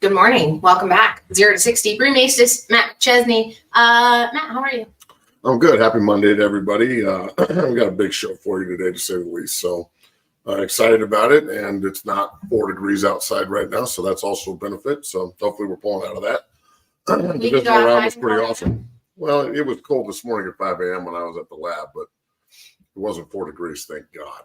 Good morning. Welcome back. 0 to 60. Brew Maestas, Matt McChesney. Matt, how are you? I'm good. Happy Monday to everybody. We've got a big show for you today, to say the least. So excited about it. And it's not 4 degrees outside right now, so that's also a benefit. So hopefully we're pulling out of that. The visit around was pretty awesome. Well, it was cold this morning at 5 a.m. when I was at the lab, but it wasn't 4 degrees, thank God.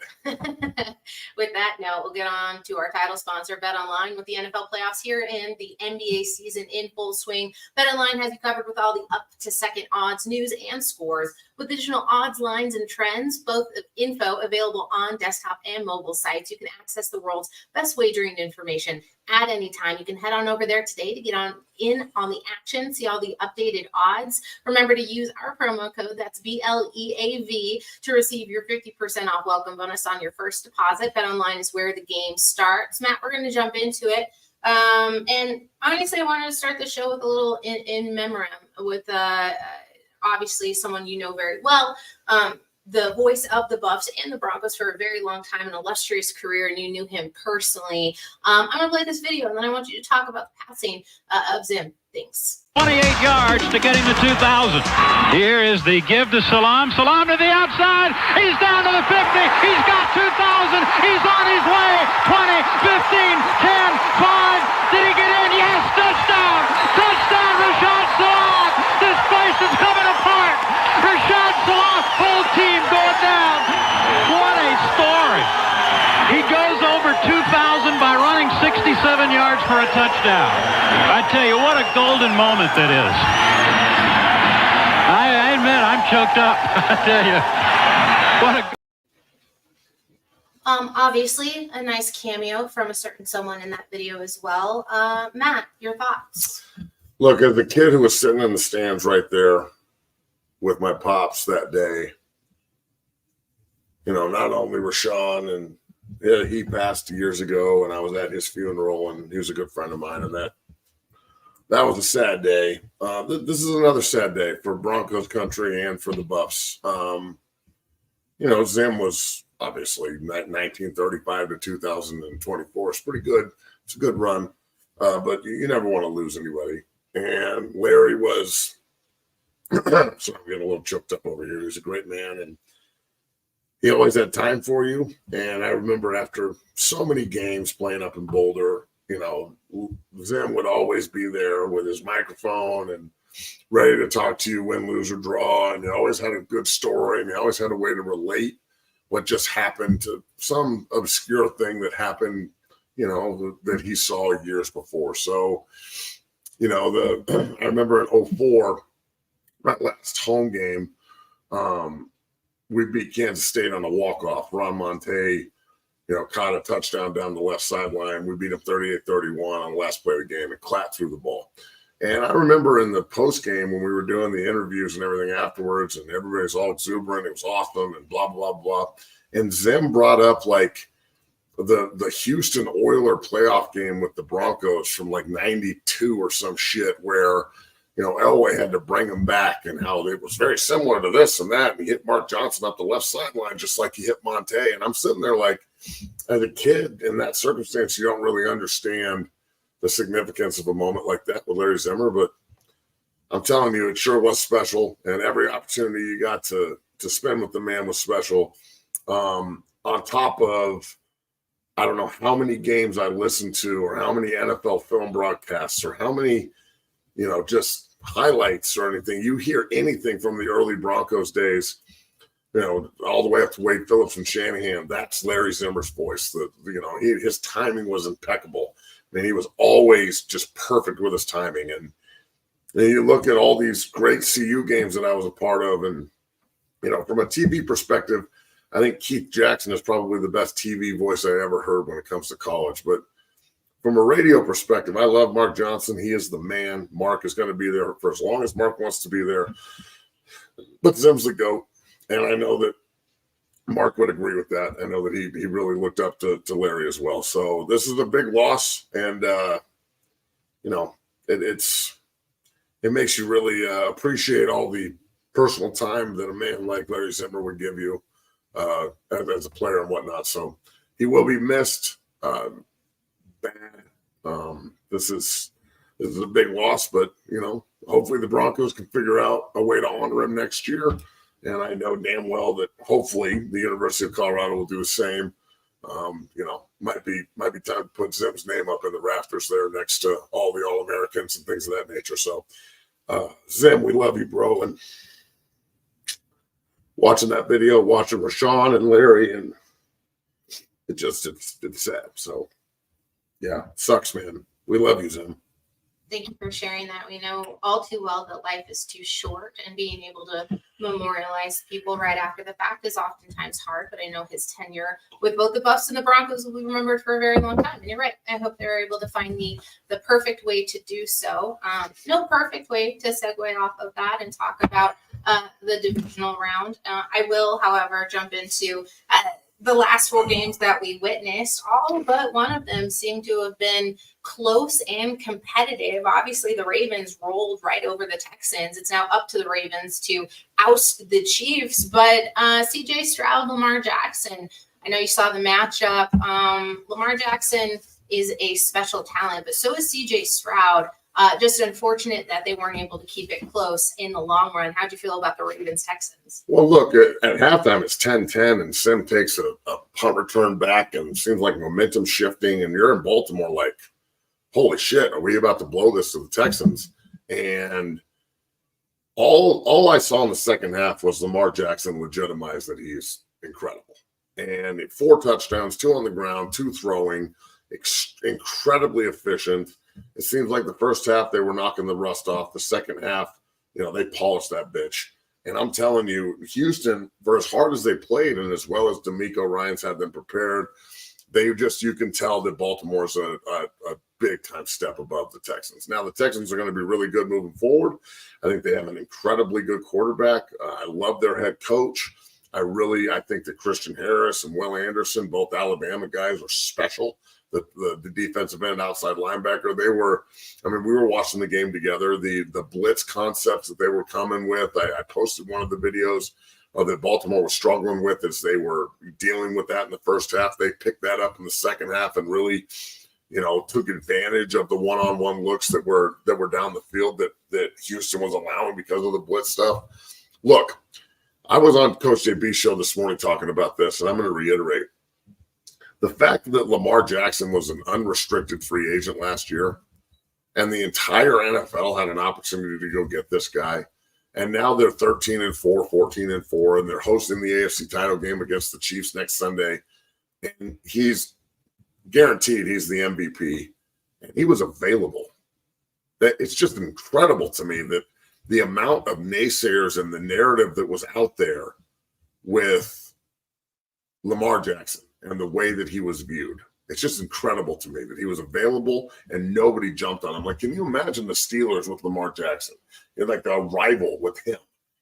With that note, we'll get on to our title sponsor, BetOnline, with the NFL playoffs here and the NBA season in full swing. BetOnline has you covered with all the up-to-second odds, news, and scores, with additional odds, lines, and trends, both info available on desktop and mobile sites. You can access the world's best wagering information at any time. You can head on over there today to get on the action, see all the updated odds. Remember to use our promo code, that's BLEAV, to receive your 50% off welcome bonus on your first deposit. BetOnline is where the game starts. Matt, we're going to jump into it. And honestly, I wanted to start the show with a little in memoriam with obviously someone you know very well, the voice of the Buffs and the Broncos for a very long time, an illustrious career, and you knew him personally. I'm going to play this video, and then I want you to talk about the passing of Zim. Thanks. 28 yards to get him to 2,000. Here is the give to Salam. Salam to the outside. He's down to the 50. He's got 2,000. He's on his way. 20, 15, 10, 5. Did he get in? Yes, touchdown. Touchdown, Rashad Salam. This place is coming apart. Rashad Salam, whole team going down. What a story. He goes over 2,000 by running 67 yards for a touchdown. I tell you, what a golden moment that is. I admit, I'm choked up. I tell you, what a... Obviously, a nice cameo from a certain someone in that video as well. Matt, your thoughts? Look, as the kid who was sitting in the stands right there with my pops that day, you know, not only Rashawn, and yeah, he passed years ago, and I was at his funeral, and he was a good friend of mine, and that was a sad day. This is another sad day for Broncos country and for the Buffs. You know, Zim was obviously 1935 to 2024. It's pretty good. It's a good run, but you never want to lose anybody. And Larry was, sorry, I'm getting a little choked up over here. He was a great man, and he always had time for you. And I remember after so many games playing up in Boulder, you know, Zim would always be there with his microphone and ready to talk to you, win, lose, or draw. And he always had a good story, and he always had a way to relate what just happened to some obscure thing that happened, you know, that he saw years before. So, you know, I remember in 2004, that last home game, we beat Kansas State on a walk-off. Ron Monte, you know, caught a touchdown down the left sideline. We beat him 38-31 on the last play of the game, and Klatt threw the ball. And I remember in the post-game when we were doing the interviews and everything afterwards, and everybody's all exuberant, it was awesome, and blah, blah, blah. And Zim brought up, like, the Houston Oiler playoff game with the Broncos from, like, 92 or some shit where, you know, Elway had to bring him back, and how it was very similar to this and that. And he hit Mark Johnson up the left sideline just like he hit Monte. And I'm sitting there like, as a kid in that circumstance, you don't really understand the significance of a moment like that with Larry Zimmer. But I'm telling you, it sure was special. And every opportunity you got to spend with the man was special. On top of, I don't know how many games I listened to, or how many NFL film broadcasts, or how many, you know, just highlights or anything. You hear anything from the early Broncos days, you know, all the way up to Wade Phillips and Shanahan. That's Larry Zimmer's voice. You know, his timing was impeccable. I mean, he was always just perfect with his timing. And you look at all these great CU games that I was a part of, and, you know, from a TV perspective, I think Keith Jackson is probably the best TV voice I ever heard when it comes to college. But from a radio perspective, I love Mark Johnson. He is the man. Mark is going to be there for as long as Mark wants to be there. But Zim's the GOAT, and I know that Mark would agree with that. I know that he really looked up to Larry as well. So this is a big loss, and you know, it makes you really appreciate all the personal time that a man like Larry Zimmer would give you as a player and whatnot. So he will be missed. Bad This is a big loss, but hopefully the Broncos can figure out a way to honor him next year. And I know damn well that hopefully the University of Colorado will do the same. Might be time to put Zim's name up in the rafters there next to all the All-Americans and things of that nature. So, Zim, we love you, bro. And watching that video, watching Rashawn and Larry, and it's sad. So, yeah, sucks, man. We love you, Zim. Thank you for sharing that. We know all too well that life is too short, and being able to memorialize people right after the fact is oftentimes hard. But I know his tenure with both the Buffs and the Broncos will be remembered for a very long time. And you're right. I hope they're able to find the perfect way to do so. No perfect way to segue off of that and talk about the divisional round. I will, however, jump into the last 4 games that we witnessed. All but one of them seem to have been close and competitive. Obviously, the Ravens rolled right over the Texans. It's now up to the Ravens to oust the Chiefs. But CJ Stroud, Lamar Jackson, I know you saw the matchup. Lamar Jackson is a special talent, but so is CJ Stroud. Just unfortunate that they weren't able to keep it close in the long run. How'd you feel about the Ravens-Texans? Well, look, at halftime, it's 10-10, and Sim takes a punt return back, and it seems like momentum shifting, and you're in Baltimore like, holy shit, are we about to blow this to the Texans? And all I saw in the second half was Lamar Jackson legitimize that he's incredible. And 4 touchdowns, 2 on the ground, 2 throwing, incredibly efficient. It seems like the first half they were knocking the rust off. The second half, they polished that bitch. And I'm telling you, Houston, for as hard as they played and as well as DeMeco Ryans had them prepared, you can tell that Baltimore's a big-time step above the Texans. Now, the Texans are going to be really good moving forward. I think they have an incredibly good quarterback. I love their head coach. I think that Christian Harris and Will Anderson, both Alabama guys, are special. The defensive end outside linebacker, we were watching the game together. The blitz concepts that they were coming with, I posted one of the videos that Baltimore was struggling with as they were dealing with that in the first half. They picked that up in the second half and really, took advantage of the one-on-one looks that were down the field that Houston was allowing because of the blitz stuff. Look, I was on Coach JB's show this morning talking about this, and I'm going to reiterate. The fact that Lamar Jackson was an unrestricted free agent last year and the entire NFL had an opportunity to go get this guy, and now they're 13-4, 14-4, and they're hosting the AFC title game against the Chiefs next Sunday, and he's guaranteed he's the MVP, and he was available. It's just incredible to me that the amount of naysayers and the narrative that was out there with Lamar Jackson and the way that he was viewed. It's just incredible to me that he was available and nobody jumped on him. Like, can you imagine the Steelers with Lamar Jackson? You're like a rival with him.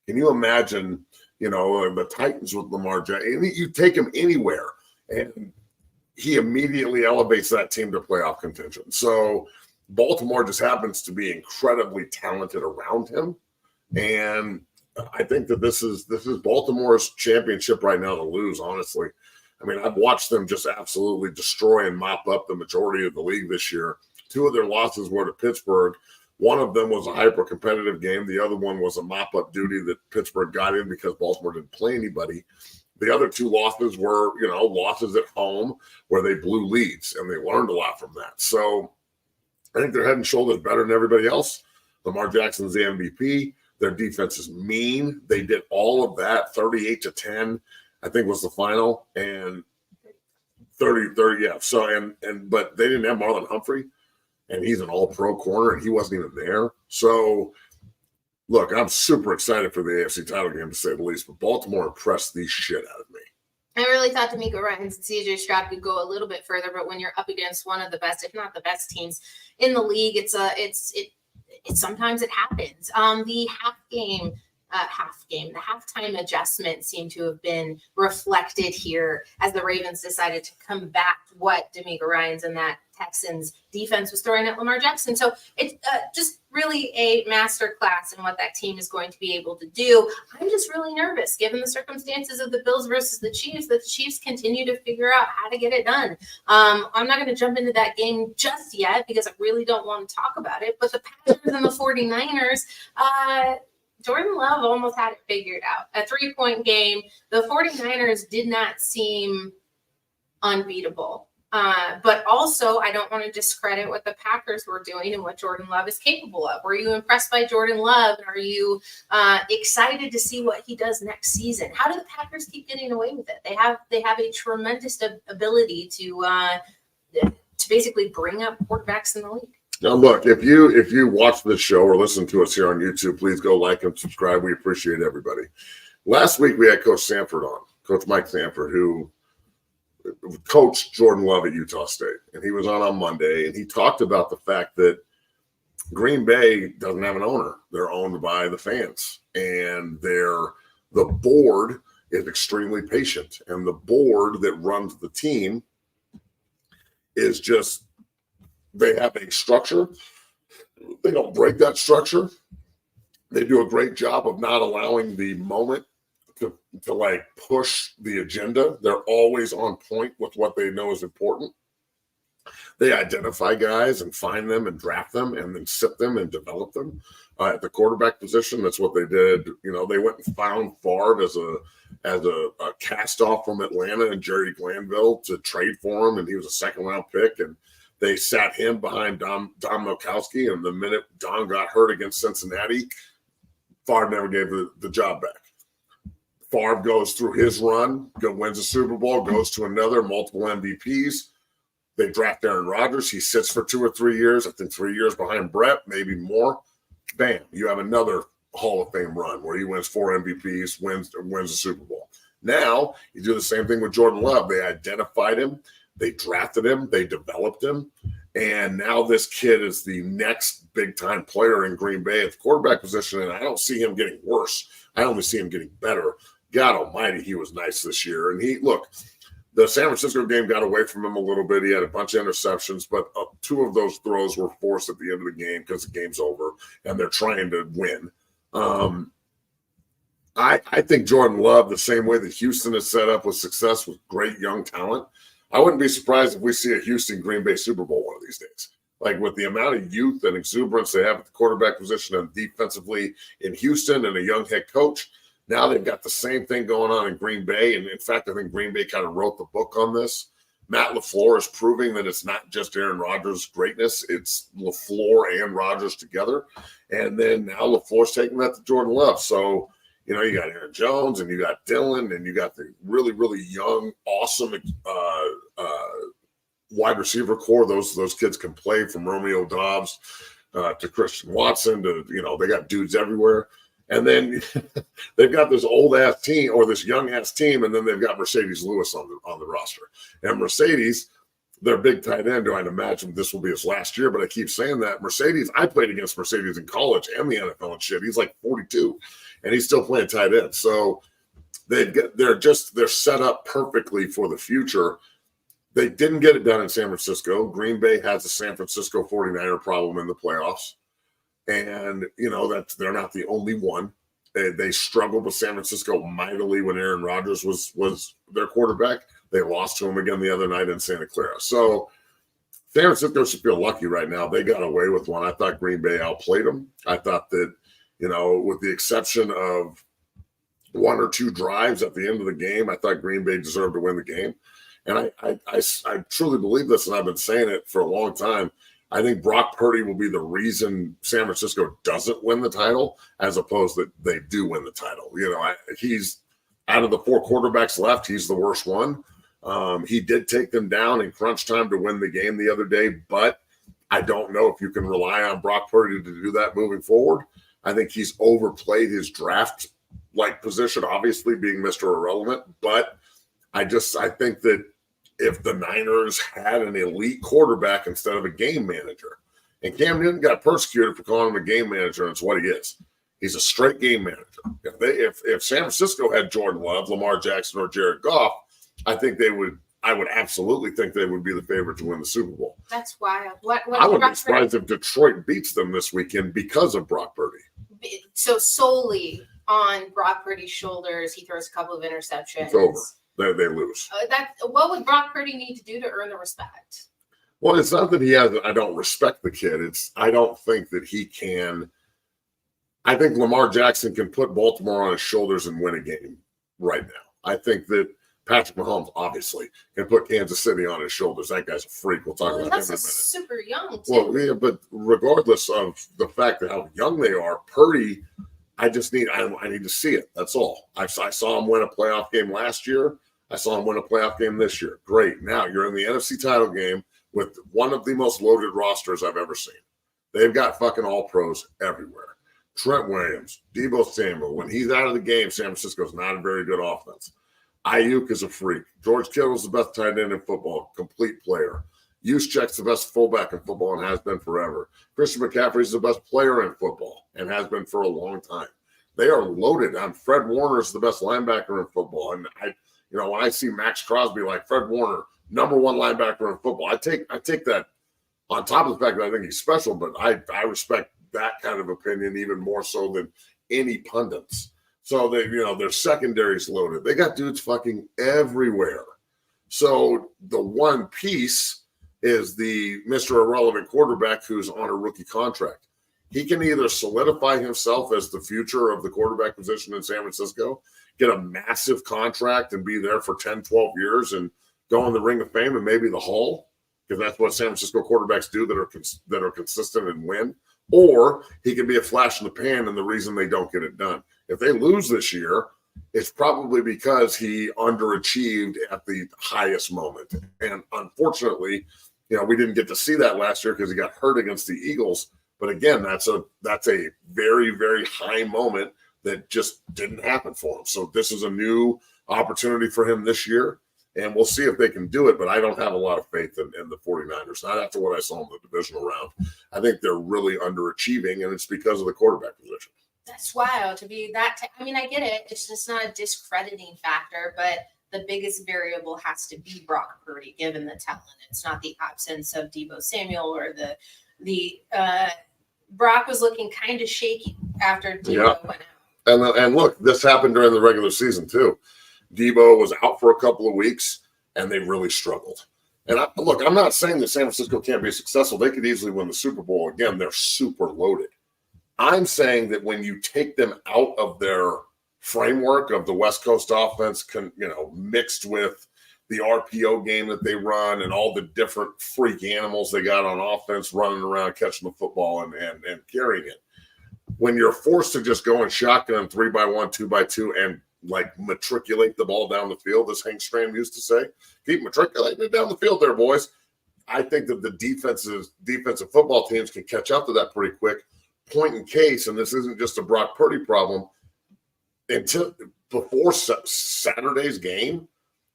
Can you imagine, the Titans with Lamar Jackson? You take him anywhere, and he immediately elevates that team to playoff contention. So Baltimore just happens to be incredibly talented around him. And I think that this is Baltimore's championship right now to lose, honestly. I've watched them just absolutely destroy and mop up the majority of the league this year. 2 of their losses were to Pittsburgh. One of them was a hyper-competitive game. The other one was a mop-up duty that Pittsburgh got in because Baltimore didn't play anybody. The other 2 losses were, losses at home where they blew leads, and they learned a lot from that. So I think they're head and shoulders better than everybody else. Lamar Jackson's the MVP. Their defense is mean. They did all of that, 38-10. I think was the final, and 30, yeah. So but they didn't have Marlon Humphrey, and he's an all-pro corner, and he wasn't even there. So, look, I'm super excited for the AFC title game to say the least. But Baltimore impressed the shit out of me. I really thought DeMeco Ryans and CJ Stroud could go a little bit further, but when you're up against one of the best, if not the best teams in the league, sometimes it happens. The half game. half game. The halftime adjustment seemed to have been reflected here as the Ravens decided to combat what D'Amico Ryans and that Texans defense was throwing at Lamar Jackson. So it's just really a master class in what that team is going to be able to do. I'm just really nervous given the circumstances of the Bills versus the Chiefs, that the Chiefs continue to figure out how to get it done. I'm not going to jump into that game just yet because I really don't want to talk about it, but the Packers and the 49ers, Jordan Love almost had it figured out. A 3-point game. The 49ers did not seem unbeatable. But also, I don't want to discredit what the Packers were doing and what Jordan Love is capable of. Were you impressed by Jordan Love? And are you excited to see what he does next season? How do the Packers keep getting away with it? They have a tremendous ability to basically bring up quarterbacks in the league. Now, look, if you watch this show or listen to us here on YouTube, please go like and subscribe. We appreciate everybody. Last week, we had Coach Sanford on, Coach Mike Sanford, who coached Jordan Love at Utah State. And he was on Monday, and he talked about the fact that Green Bay doesn't have an owner. They're owned by the fans. And the board is extremely patient. And the board that runs the team is just, they have a structure. They don't break that structure. They do a great job of not allowing the moment to like push the agenda. They're always on point with what they know is important. They identify guys and find them and draft them and then sit them and develop them at the quarterback position. That's what they did. You know, they went and found Favre as a cast off from Atlanta and Jerry Glanville to trade for him, and he was a second-round pick. And they sat him behind Don Milkowski, and the minute Don got hurt against Cincinnati, Favre never gave the job back. Favre goes through his run, wins a Super Bowl, goes to another, multiple MVPs. They draft Aaron Rodgers. He sits for 2 or 3 years, I think 3 years behind Brett, maybe more. Bam, you have another Hall of Fame run where he wins 4 MVPs, wins a Super Bowl. Now, you do the same thing with Jordan Love. They identified him. They drafted him. They developed him. And now this kid is the next big-time player in Green Bay at the quarterback position, and I don't see him getting worse. I only see him getting better. God almighty, he was nice this year. And the San Francisco game got away from him a little bit. He had a bunch of interceptions, but 2 of those throws were forced at the end of the game because the game's over, and they're trying to win. I think Jordan Love, the same way that Houston is set up with success with great young talent, I wouldn't be surprised if we see a Houston-Green Bay Super Bowl one of these days. Like with the amount of youth and exuberance they have at the quarterback position and defensively in Houston and a young head coach, now they've got the same thing going on in Green Bay. And in fact, I think Green Bay kind of wrote the book on this. Matt LaFleur is proving that it's not just Aaron Rodgers' greatness. It's LaFleur and Rodgers together. And then now LaFleur's taking that to Jordan Love. So, you know, you got Aaron Jones and you got Dylan and you got the really, really young, awesome wide receiver core. Those kids can play, from Romeo Doubs to Christian Watson to, you know, they got dudes everywhere. And then they've got this old-ass team or this young-ass team, and then they've got Mercedes Lewis on the roster. And Mercedes, their big tight end, I'd imagine this will be his last year, but I keep saying that. Mercedes, I played against Mercedes in college and the NFL and shit. He's like 42, and he's still playing tight end. So they're set up perfectly for the future. They didn't get it done in San Francisco. Green Bay has the San Francisco 49er problem in the playoffs. And, you know, that they're not the only one. They struggled with San Francisco mightily when Aaron Rodgers was their quarterback. They lost to him again the other night in Santa Clara. So San Francisco should feel lucky right now. They got away with one. I thought Green Bay outplayed them. I thought that, you know, with the exception of 1 or 2 drives at the end of the game, I thought Green Bay deserved to win the game. And I truly believe this, and I've been saying it for a long time. I think Brock Purdy will be the reason San Francisco doesn't win the title, as opposed that they do win the title. You know, he's out of the 4 quarterbacks left, he's the worst one. He did take them down in crunch time to win the game the other day, but I don't know if you can rely on Brock Purdy to do that moving forward. I think he's overplayed his draft-like position, obviously being Mr. Irrelevant, but I think that if the Niners had an elite quarterback instead of a game manager, and Cam Newton got persecuted for calling him a game manager, and it's what he is. He's a straight game manager. If San Francisco had Jordan Love, Lamar Jackson, or Jared Goff, I would absolutely think they would be the favorite to win the Super Bowl. That's wild. What I would be surprised if Detroit beats them this weekend because of Brock Purdy. So solely on Brock Purdy's shoulders, he throws a couple of interceptions. It's over. They lose. What would Brock Purdy need to do to earn the respect? Well, it's not that he has. I don't respect the kid. I don't think that he can. I think Lamar Jackson can put Baltimore on his shoulders and win a game right now. I think that Patrick Mahomes obviously can put Kansas City on his shoulders. That guy's a freak. We'll talk about him in a minute. Super young, too. Well, yeah, but regardless of the fact that how young they are, Purdy, I need to see it. That's all. I saw him win a playoff game last year. I saw him win a playoff game this year. Great. Now you're in the NFC title game with one of the most loaded rosters I've ever seen. They've got fucking all pros everywhere. Trent Williams, Deebo Samuel. When he's out of the game, San Francisco's not a very good offense. Ayuk is a freak. George Kittle's the best tight end in football, complete player. Juszczyk's the best fullback in football and has been forever. Christian McCaffrey's the best player in football and has been for a long time. They are loaded. Fred Warner's the best linebacker in football. And when I see Max Crosby like Fred Warner, number one linebacker in football, I take that on top of the fact that I think he's special, but I respect that kind of opinion even more so than any pundits. So their secondary's loaded. They got dudes fucking everywhere. So the one piece is the Mr. Irrelevant quarterback who's on a rookie contract. He can either solidify himself as the future of the quarterback position in San Francisco, get a massive contract and be there for 10, 12 years and go in the Ring of Fame and maybe the Hall, because that's what San Francisco quarterbacks do that are consistent and win. Or he can be a flash in the pan and the reason they don't get it done. If they lose this year, it's probably because he underachieved at the highest moment. And unfortunately, we didn't get to see that last year because he got hurt against the Eagles. But again, that's a very, very high moment that just didn't happen for him. So this is a new opportunity for him this year. And we'll see if they can do it, but I don't have a lot of faith in the 49ers, not after what I saw in the divisional round. I think they're really underachieving, and it's because of the quarterback position. That's wild to be that. I get it. It's just not a discrediting factor, but the biggest variable has to be Brock Purdy, given the talent. It's not the absence of Deebo Samuel or the Brock was looking kind of shaky after Deebo went out. And look, this happened during the regular season too. Deebo was out for a couple of weeks, and they really struggled. And I'm not saying that San Francisco can't be successful. They could easily win the Super Bowl. Again, they're super loaded. I'm saying that when you take them out of their framework of the West Coast offense, mixed with the RPO game that they run and all the different freak animals they got on offense running around, catching the football and carrying it. When you're forced to just go in shotgun 3x1, 2x2, and matriculate the ball down the field, as Hank Stram used to say. Keep matriculating it down the field there, boys. I think that the defensive football teams can catch up to that pretty quick. Point in case, and this isn't just a Brock Purdy problem, until before Saturday's game,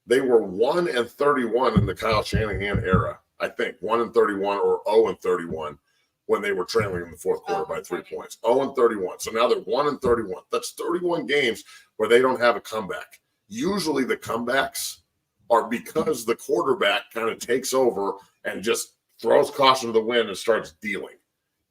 they were 1-31 in the Kyle Shanahan era. I think 1-31 or 0-31 when they were trailing in the fourth quarter by 3 points. 0-31. So now they're 1-31. That's 31 games where they don't have a comeback. Usually the comebacks are because the quarterback kind of takes over and just throws caution to the wind and starts dealing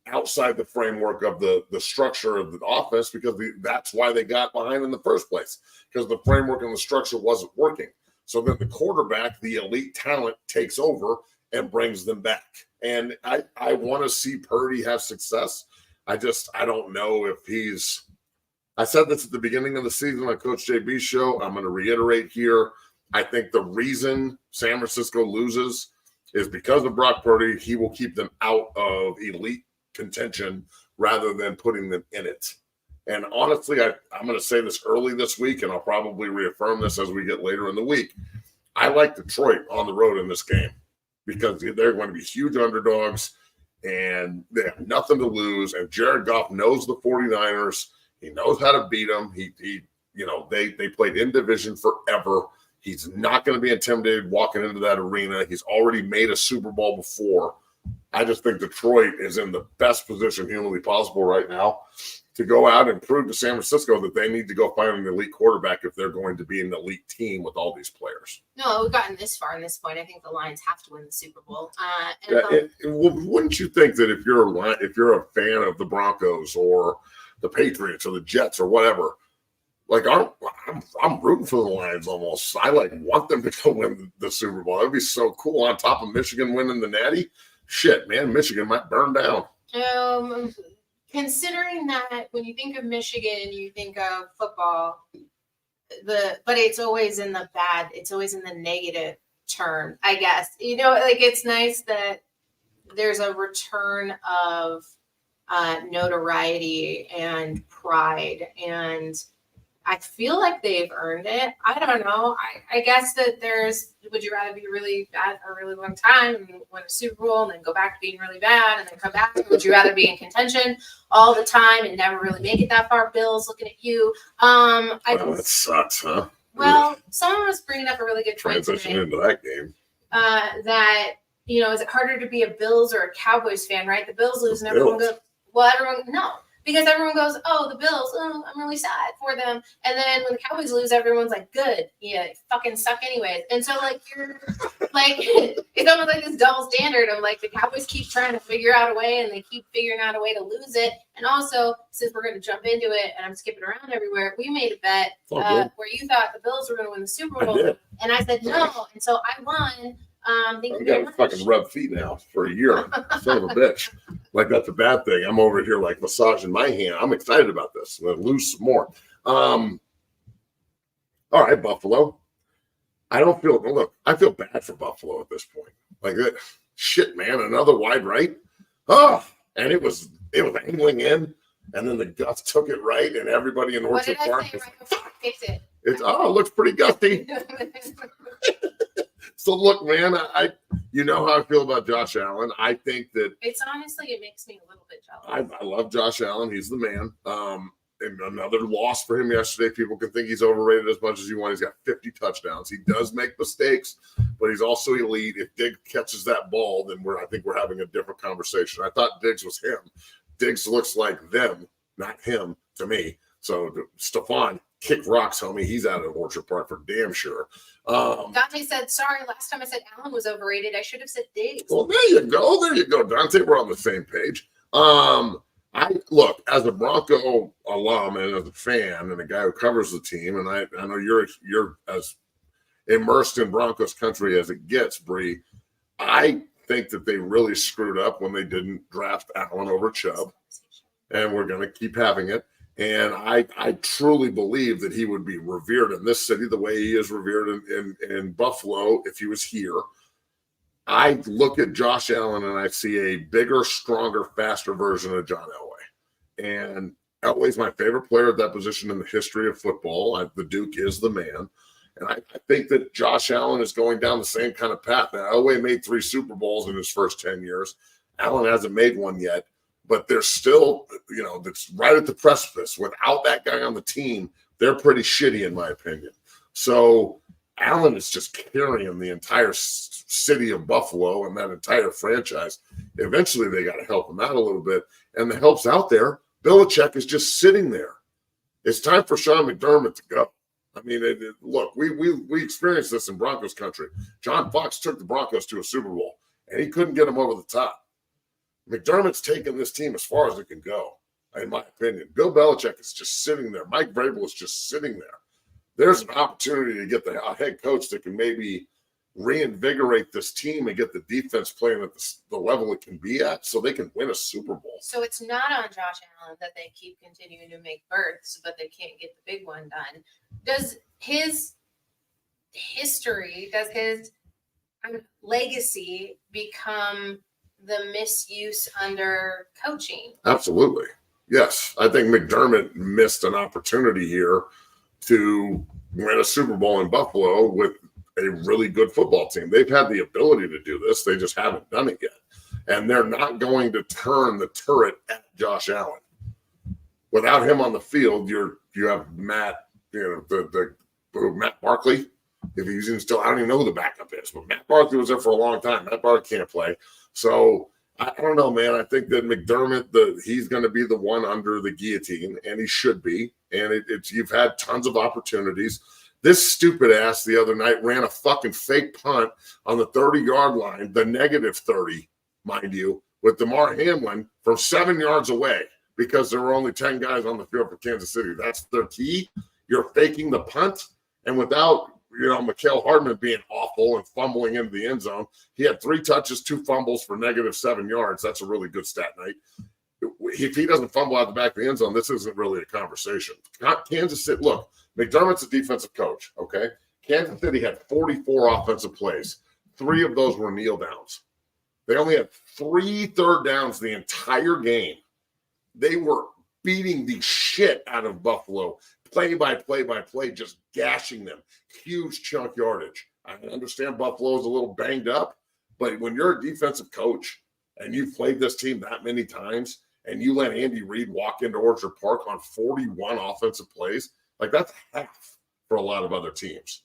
outside the framework of the structure of the offense, because that's why they got behind in the first place, because the framework and the structure wasn't working. So then the quarterback, the elite talent, takes over and brings them back. And I want to see Purdy have success. I don't know if he's – I said this at the beginning of the season on Coach JB's show. I'm going to reiterate here. I think the reason San Francisco loses is because of Brock Purdy. He will keep them out of elite contention rather than putting them in it. And honestly, I'm going to say this early this week, and I'll probably reaffirm this as we get later in the week. I like Detroit on the road in this game because they're going to be huge underdogs, and they have nothing to lose. And Jared Goff knows the 49ers. He knows how to beat them. They played in division forever. He's not going to be intimidated walking into that arena. He's already made a Super Bowl before. I just think Detroit is in the best position humanly possible right now to go out and prove to San Francisco that they need to go find an elite quarterback if they're going to be an elite team with all these players. No, we've gotten this far in this point. I think the Lions have to win the Super Bowl. Wouldn't you think that if you're a fan of the Broncos or the Patriots or the Jets or whatever, like I'm rooting for the Lions almost. I want them to go win the Super Bowl. That'd be so cool. On top of Michigan winning the Natty, shit, man, Michigan might burn down. Considering that when you think of Michigan, you think of football, but it's always in the bad, it's always in the negative term, I guess. It's nice that there's a return of notoriety and pride, and I feel like they've earned it. I don't know. I guess that would you rather be really bad for a really long time and win a Super Bowl and then go back to being really bad and then come back? Or would you rather be in contention all the time and never really make it that far? Bills, looking at you. That sucks, huh? Well, someone was bringing up a really good point transition into that game. That, is it harder to be a Bills or a Cowboys fan, right? The Bills lose and everyone goes, no. Because everyone goes, oh, the Bills, I'm really sad for them. And then when the Cowboys lose, everyone's like, good. Yeah, it fucking suck anyways. And so, you're it's almost like this double standard of the Cowboys keep trying to figure out a way and they keep figuring out a way to lose it. And also, since we're going to jump into it and I'm skipping around everywhere, we made a bet where you thought the Bills were going to win the Super Bowl. And I said no. And so I won. I've got fucking rub feet now for a year. Son of a bitch. That's a bad thing. I'm over here massaging my hand. I'm excited about this. I'm going to lose some more. All right, Buffalo. I feel bad for Buffalo at this point. Shit, man, another wide right. Oh, and it was angling in, and then the gusts took it right, and everybody in Orchard Park. It looks pretty gusty. So look, man, I how I feel about Josh Allen. I think that it's honestly, it makes me a little bit jealous. I love Josh Allen. He's the man. And another loss for him yesterday. People can think he's overrated as much as you want. He's got 50 touchdowns. He does make mistakes, but he's also elite. If Diggs catches that ball, then I think we're having a different conversation. I thought Diggs was him. Diggs looks like them, not him to me. So Stephon, kick rocks, homie. He's out of Orchard Park for damn sure. Dante said, sorry, last time I said Allen was overrated. I should have said Diggs. Well, there you go, Dante. We're on the same page. I look, as a Bronco alum and as a fan and a guy who covers the team, and I know you're as immersed in Broncos country as it gets, Bree. I think that they really screwed up when they didn't draft Allen over Chubb, and we're going to keep having it. And I truly believe that he would be revered in this city the way he is revered in Buffalo if he was here. I look at Josh Allen and I see a bigger, stronger, faster version of John Elway. And Elway's my favorite player at that position in the history of football. The Duke is the man. And I think that Josh Allen is going down the same kind of path. Now, Elway made 3 Super Bowls in his first 10 years. Allen hasn't made one yet. But they're still, that's right at the precipice. Without that guy on the team, they're pretty shitty, in my opinion. So Allen is just carrying the entire city of Buffalo and that entire franchise. Eventually, they got to help him out a little bit. And the help's out there. Belichick is just sitting there. It's time for Sean McDermott to go. I mean, look, we experienced this in Broncos country. John Fox took the Broncos to a Super Bowl, and he couldn't get them over the top. McDermott's taken this team as far as it can go, in my opinion. Bill Belichick is just sitting there. Mike Vrabel is just sitting there. There's an opportunity to get the head coach that can maybe reinvigorate this team and get the defense playing at the level it can be at so they can win a Super Bowl. So it's not on Josh Allen that they keep continuing to make berths, but they can't get the big one done. Does his history, does his legacy become the misuse under coaching? Absolutely. Yes. I think McDermott missed an opportunity here to win a Super Bowl in Buffalo with a really good football team. They've had the ability to do this. They just haven't done it yet. And they're not going to turn the turret at Josh Allen. Without him on the field, you have Matt, Matt Barkley. If he's even still, I don't even know who the backup is, but Matt Barkley was there for a long time. Matt Barkley can't play. So I don't know, man. I think that McDermott, he's going to be the one under the guillotine, and he should be. And you've had tons of opportunities. This stupid ass the other night ran a fucking fake punt on the 30-yard line, the negative 30, mind you, with DeMar Hamlin from 7 yards away because there were only 10 guys on the field for Kansas City. That's their key. You're faking the punt, and without Mikael Hardman being awful and fumbling into the end zone. He had 3 touches, 2 fumbles for negative 7 yards. That's a really good stat night. If he doesn't fumble out the back of the end zone, this isn't really a conversation. Kansas City, look, McDermott's a defensive coach, okay? Kansas City had 44 offensive plays. 3 of those were kneel downs. They only had 3 third downs the entire game. They were beating the shit out of Buffalo, play by play, just gashing them. Huge chunk yardage. I understand Buffalo's a little banged up, but when you're a defensive coach and you've played this team that many times and you let Andy Reid walk into Orchard Park on 41 offensive plays, like that's half for a lot of other teams.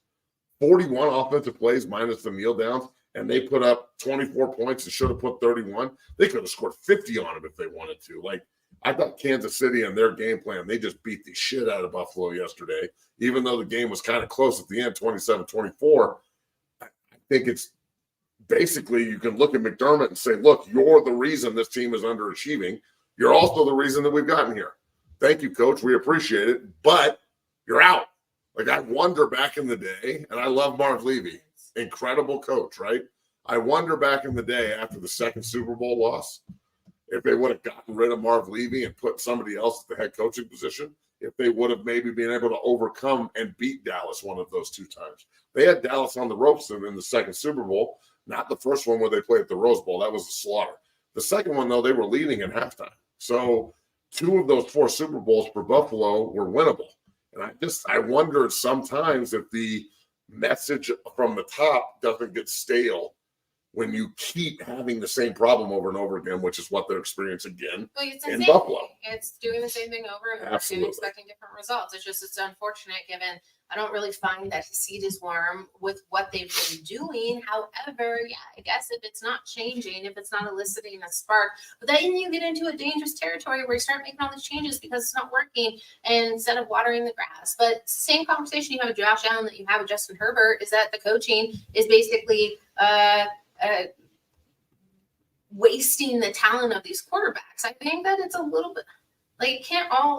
41 offensive plays minus the kneel downs, and they put up 24 points and should have put 31. They could have scored 50 on them if they wanted to. Like, I thought Kansas City and their game plan, they just beat the shit out of Buffalo yesterday, even though the game was kind of close at the end, 27-24. I think it's basically you can look at McDermott and say, look, you're the reason this team is underachieving. You're also the reason that we've gotten here. Thank you, Coach. We appreciate it, but you're out. Like, I wonder back in the day, and I love Marv Levy, incredible coach, right? I wonder back in the day after the second Super Bowl loss, if they would have gotten rid of Marv Levy and put somebody else at the head coaching position, if they would have maybe been able to overcome and beat Dallas one of those 2 times. They had Dallas on the ropes in the second Super Bowl, not the first one where they played at the Rose Bowl. That was a slaughter. The second one, though, they were leading at halftime. So 2 of those 4 Super Bowls for Buffalo were winnable. And I wonder sometimes if the message from the top doesn't get stale when you keep having the same problem over and over again, which is what they're experiencing again in Buffalo. It's doing the same thing over and over again, expecting different results. It's unfortunate given I don't really find that his seat is warm with what they've been doing. However, yeah, I guess if it's not changing, if it's not eliciting a spark, but then you get into a dangerous territory where you start making all these changes because it's not working and instead of watering the grass. But it's the same conversation you have with Josh Allen that you have with Justin Herbert is that the coaching is basically wasting the talent of these quarterbacks. I think that it's a little bit like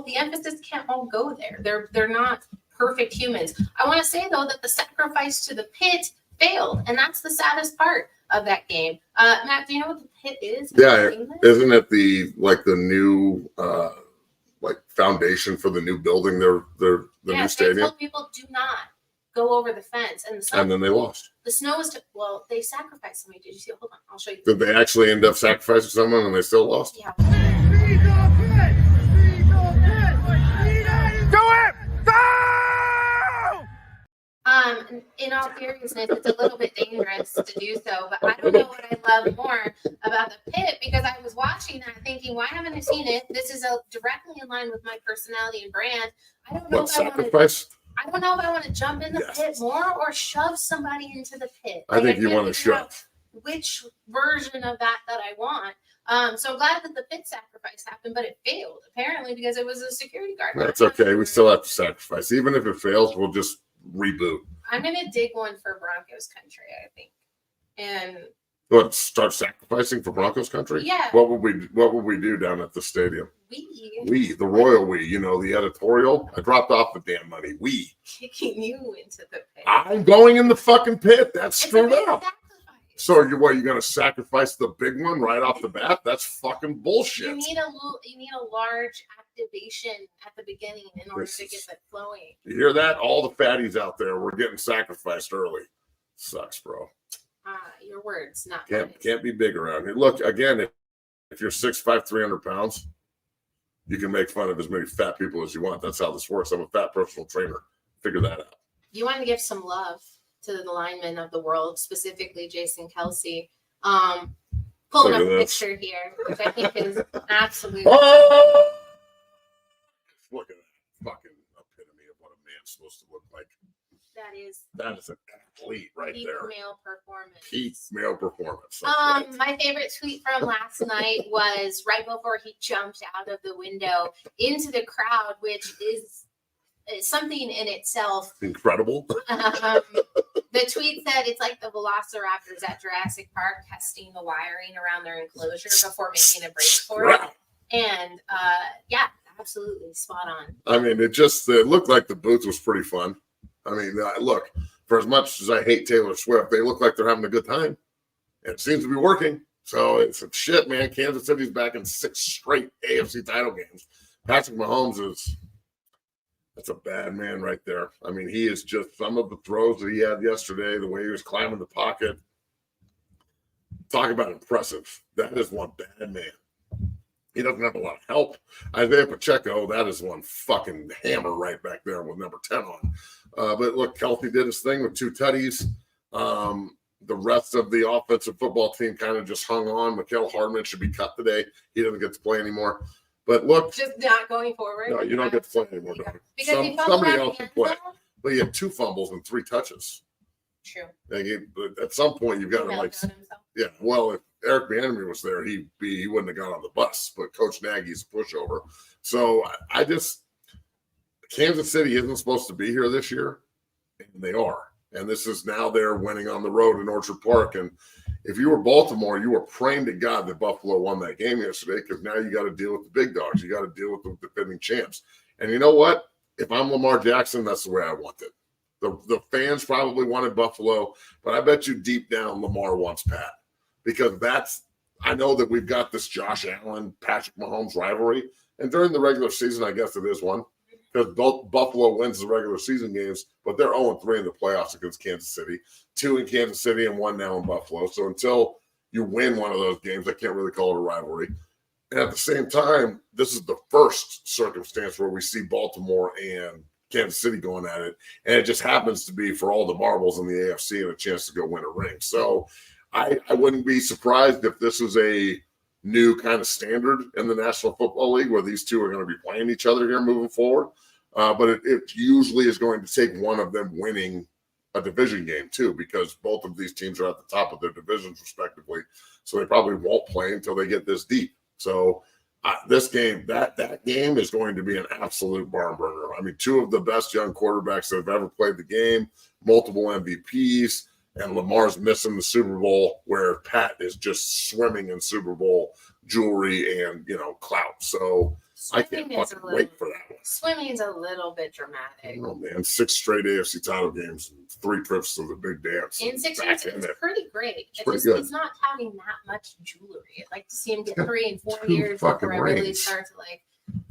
the emphasis can't all go there. They're not perfect humans. I want to say though that the sacrifice to the pit failed, and that's the saddest part of that game. Matt, do you know what the pit is? Yeah, isn't it the new foundation for the new building? The new stadium. They told people do not go over the fence, and then they lost. The snow was they sacrificed somebody. Did you see? Hold on, I'll show you. Did they actually end up sacrificing someone and they still lost? Yeah. Do it! Go! In all seriousness, it's a little bit dangerous to do so, but I don't know what I love more about the pit because I was watching that thinking, why haven't I seen it? This is directly in line with my personality and brand. I don't know I don't know if I want to jump in the pit more or shove somebody into the pit. I think you want to shove. Which version of that I want. So I'm glad that the pit sacrifice happened, but it failed apparently because it was a security guard. That's okay. We still have to sacrifice. Even if it fails, we'll just reboot. I'm going to dig one for Broncos country, I think. And what, start sacrificing for Broncos country? Yeah. What would we do down at the stadium? We, the royal we, the editorial. I dropped off the damn money. We. Kicking you into the pit. I'm going in the fucking pit. That's screwed up. Sacrifice. So you're going to sacrifice the big one right off the bat? That's fucking bullshit. You need a large activation at the beginning in order to get that flowing. You hear that? All the fatties out there, we're getting sacrificed early. Sucks, bro. Your words, not can't be big around here. Look, again, if you're 6'5", 300 pounds, you can make fun of as many fat people as you want. That's how this works. I'm a fat personal trainer. Figure that out. You want to give some love to the linemen of the world, specifically Jason Kelsey. Pulling up a picture here, which I think is absolutely. Oh! Look at that fucking epitome of what a man's supposed to look like. That is an athlete right Peak there. male performance. Peak male performance. That's right. My favorite tweet from last night was right before he jumped out of the window into the crowd, which is something in itself. Incredible. The tweet said it's like the velociraptors at Jurassic Park testing the wiring around their enclosure before making a break for it. And yeah, absolutely spot on. I mean, it looked like the booth was pretty fun. I mean, look, for as much as I hate Taylor Swift, they look like they're having a good time. It seems to be working. So it's shit, man. Kansas City's back in 6 straight AFC title games. Patrick Mahomes that's a bad man right there. I mean, he is just some of the throws that he had yesterday, the way he was climbing the pocket. Talk about impressive. That is one bad man. He doesn't have a lot of help. Isaiah Pacheco, that is one fucking hammer right back there with number 10 on. But look, Kelce did his thing with 2 tutties. The rest of the offensive football team kind of just hung on. Mikael Hardman should be cut today. He doesn't get to play anymore. But look. Just not going forward. No, you don't get to play anymore, dog. Because somebody else can play. But he had 2 fumbles and 3 touches. True. Like at some point, you've got to yeah. Well, if Eric Bieniemy was there, he wouldn't have got on the bus. But Coach Nagy's a pushover. So Kansas City isn't supposed to be here this year, and they are. And this is now they're winning on the road in Orchard Park. And if you were Baltimore, you were praying to God that Buffalo won that game yesterday, because now you got to deal with the big dogs. You got to deal with the defending champs. And you know what? If I'm Lamar Jackson, that's the way I want it. The fans probably wanted Buffalo, but I bet you deep down Lamar wants Pat, because I know that we've got this Josh Allen, Patrick Mahomes rivalry. And during the regular season, I guess it is one, because Buffalo wins the regular season games, but they're 0-3 in the playoffs against Kansas City, 2 in Kansas City and 1 now in Buffalo. So until you win one of those games, I can't really call it a rivalry. And at the same time, this is the first circumstance where we see Baltimore and Kansas City going at it. And it just happens to be for all the marbles in the AFC and a chance to go win a ring. So I wouldn't be surprised if this is a new kind of standard in the National Football League, where these two are going to be playing each other here moving forward. But it usually is going to take one of them winning a division game too, because both of these teams are at the top of their divisions respectively. So they probably won't play until they get this deep. So this game, that game is going to be an absolute barn burner. I mean, 2 of the best young quarterbacks that have ever played the game, multiple MVPs, and Lamar's missing the Super Bowl, where Pat is just swimming in Super Bowl jewelry and, clout. So I can't fucking wait for that one. Swimming's a little bit dramatic. Oh, man. 6 straight AFC title games and 3 trips to the big dance. In 6 years, it's pretty great. He's not touting that much jewelry. I'd like to see him get 3 and 4 years before I really start to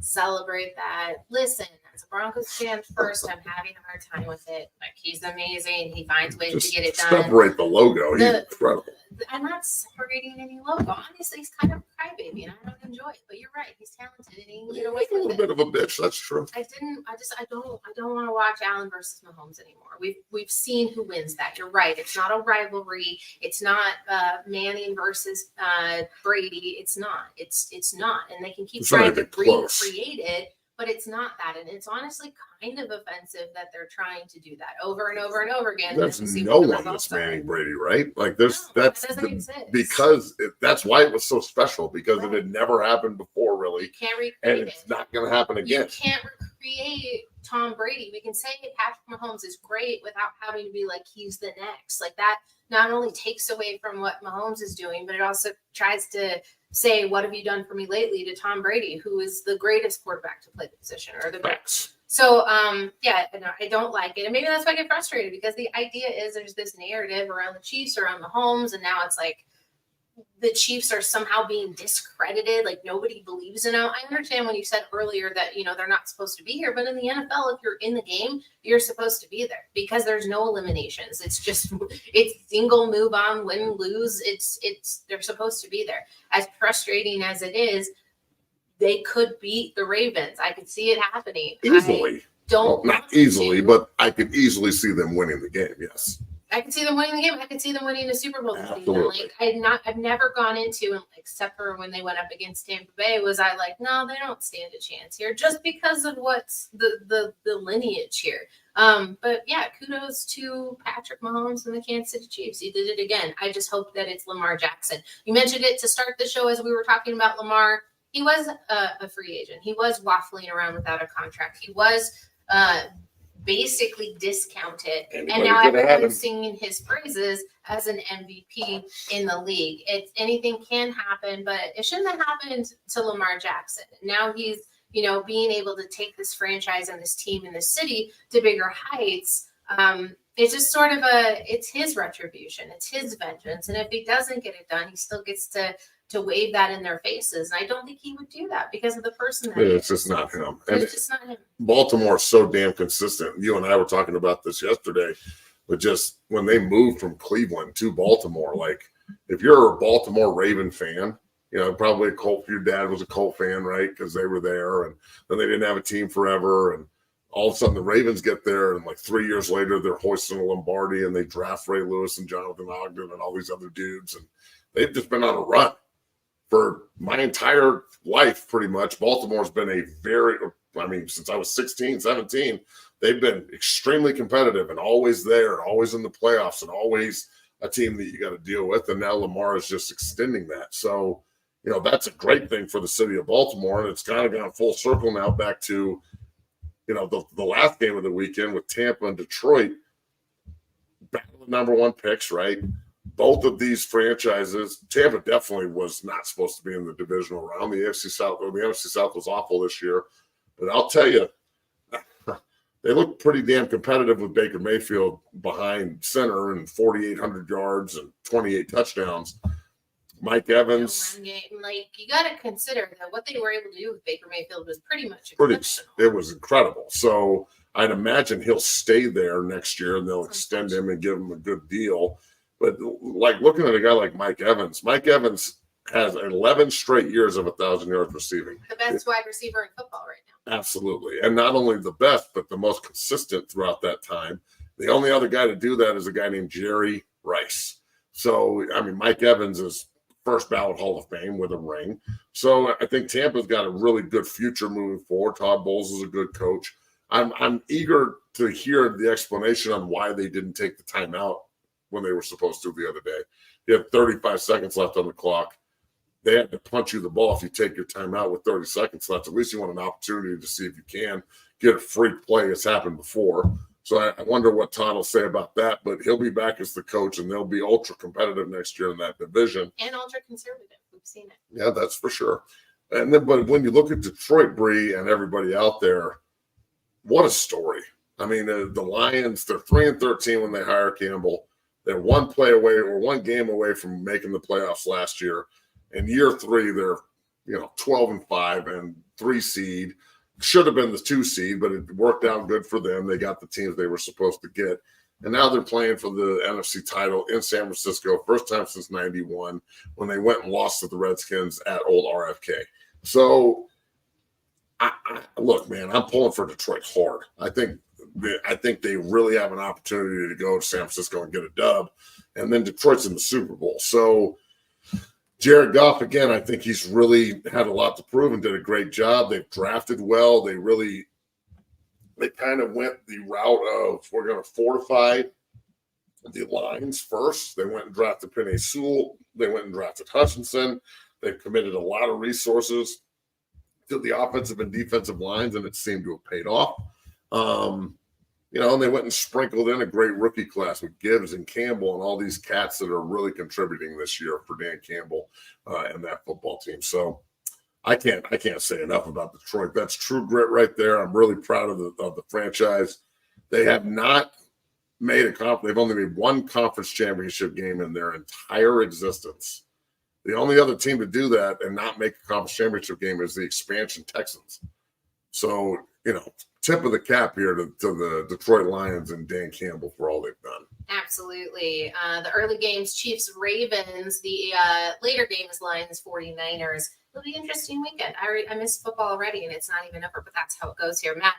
celebrate that. Listen, as a Broncos fan, first, I'm having a hard time with it. He's amazing. He finds ways to get it done. Separate the logo. He's incredible. I'm not separating any logo. Honestly, he's kind of a crybaby, and I don't enjoy it. But you're right; he's talented, and he can get away with it. A little bit of a bitch. That's true. I don't want to watch Allen versus Mahomes anymore. We've seen who wins that. You're right. It's not a rivalry. It's not Manning versus Brady. It's not. It's not. And they can keep trying to recreate it, but it's not that. And it's honestly kind of offensive that they're trying to do that over and over and over again. There's no one that's Manning Brady, right? That's why it was so special, because it had never happened before, really. You can't recreate and it's not going to happen again. You can't recreate Tom Brady. We can say Patrick Mahomes is great without having to be like he's the next. Like that not only takes away from what Mahomes is doing, but it also tries to say, what have you done for me lately, to Tom Brady, who is the greatest quarterback to play the position, or the best. So, yeah, no, I don't like it. And maybe that's why I get frustrated, because the idea is there's this narrative around the Chiefs, around Mahomes, and now it's like the Chiefs are somehow being discredited. Like nobody believes in them. I understand when you said earlier that, they're not supposed to be here, but in the NFL, if you're in the game, you're supposed to be there, because there's no eliminations. It's single move on, win, lose. They're supposed to be there. As frustrating as it is, they could beat the Ravens. I could see it happening. Easily. Not easily, but I could easily see them winning the game. Yes. I could see them winning the game. I could see them winning the Super Bowl this season. Absolutely. Like I've never gone into, except for when they went up against Tampa Bay, was I like, no, they don't stand a chance here, just because of what's the lineage here. But yeah, kudos to Patrick Mahomes and the Kansas City Chiefs. He did it again. I just hope that it's Lamar Jackson. You mentioned it to start the show as we were talking about Lamar. He was a free agent. He was waffling around without a contract. He was basically discounted, and now everyone's singing his praises as an MVP in the league. Anything can happen, but it shouldn't have happened to Lamar Jackson. Now he's, being able to take this franchise and this team and this city to bigger heights. It's just sort of it's his retribution. It's his vengeance. And if he doesn't get it done, he still gets to wave that in their faces. And I don't think he would do that because of the person that It's just not him. And it's just not him. Baltimore's so damn consistent. You and I were talking about this yesterday, but just when they moved from Cleveland to Baltimore, like if you're a Baltimore Raven fan, probably a Colt, your dad was a Colt fan, right? Because they were there, and then they didn't have a team forever. And all of a sudden the Ravens get there, and like 3 years later, they're hoisting a Lombardi, and they draft Ray Lewis and Jonathan Ogden and all these other dudes. And they've just been on a run. For my entire life, pretty much, Baltimore's been since I was 16, 17, they've been extremely competitive and always there, and always in the playoffs, and always a team that you got to deal with. And now Lamar is just extending that. So, that's a great thing for the city of Baltimore. And it's kind of gone full circle now back to, the last game of the weekend with Tampa and Detroit, battle of number one picks, right? Both of these franchises, Tampa definitely was not supposed to be in the divisional round. The NFC South was awful this year. But I'll tell you, they look pretty damn competitive with Baker Mayfield behind center and 4,800 yards and 28 touchdowns. Mike Evans. Like, you got to consider that what they were able to do with Baker Mayfield was pretty much it was incredible. So I'd imagine he'll stay there next year, and they'll extend him and give him a good deal. But like looking at a guy like Mike Evans has 11 straight years of 1,000 yards receiving. The best wide receiver in football right now. Absolutely. And not only the best, but the most consistent throughout that time. The only other guy to do that is a guy named Jerry Rice. So, Mike Evans is first ballot Hall of Fame with a ring. So I think Tampa's got a really good future moving forward. Todd Bowles is a good coach. I'm eager to hear the explanation on why they didn't take the timeout when they were supposed to the other day. You had 35 seconds left on the clock. They had to punch you the ball if you take your timeout with 30 seconds left. At least you want an opportunity to see if you can get a free play. It's happened before. So I wonder what Todd will say about that. But he'll be back as the coach, and they'll be ultra competitive next year in that division. And ultra conservative. We've seen it. Yeah, that's for sure. And then, but when you look at Detroit, Bree, and everybody out there, what a story. The Lions, they're 3-13 when they hire Campbell. They're one game away from making the playoffs last year. In year 3, they're 12-5 and 3 seed. Should have been the 2 seed, but it worked out good for them. They got the teams they were supposed to get. And now they're playing for the NFC title in San Francisco, first time since 91, when they went and lost to the Redskins at old RFK. So, look, man, I'm pulling for Detroit hard. I think they really have an opportunity to go to San Francisco and get a dub. And then Detroit's in the Super Bowl. So Jared Goff, again, I think he's really had a lot to prove and did a great job. They've drafted well. They kind of went the route of, we're going to fortify the lines first. They went and drafted Penei Sewell. They went and drafted Hutchinson. They've committed a lot of resources to the offensive and defensive lines, and it seemed to have paid off. And they went and sprinkled in a great rookie class with Gibbs and Campbell and all these cats that are really contributing this year for Dan Campbell and that football team. So I can't say enough about Detroit. That's true grit right there. I'm really proud of the franchise. They have not made they've only made one conference championship game in their entire existence. The only other team to do that and not make a conference championship game is the expansion Texans. So, tip of the cap here to the Detroit Lions and Dan Campbell for all they've done. Absolutely. The early games, Chiefs, Ravens. The later games, Lions, 49ers. It'll be an interesting weekend. I miss football already, and it's not even over, but that's how it goes here. Matt.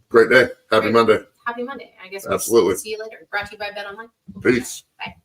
Great day. Happy Monday. happy Monday. I guess we'll Absolutely. see you later. Brought to you by Bet Online. Peace. Bye.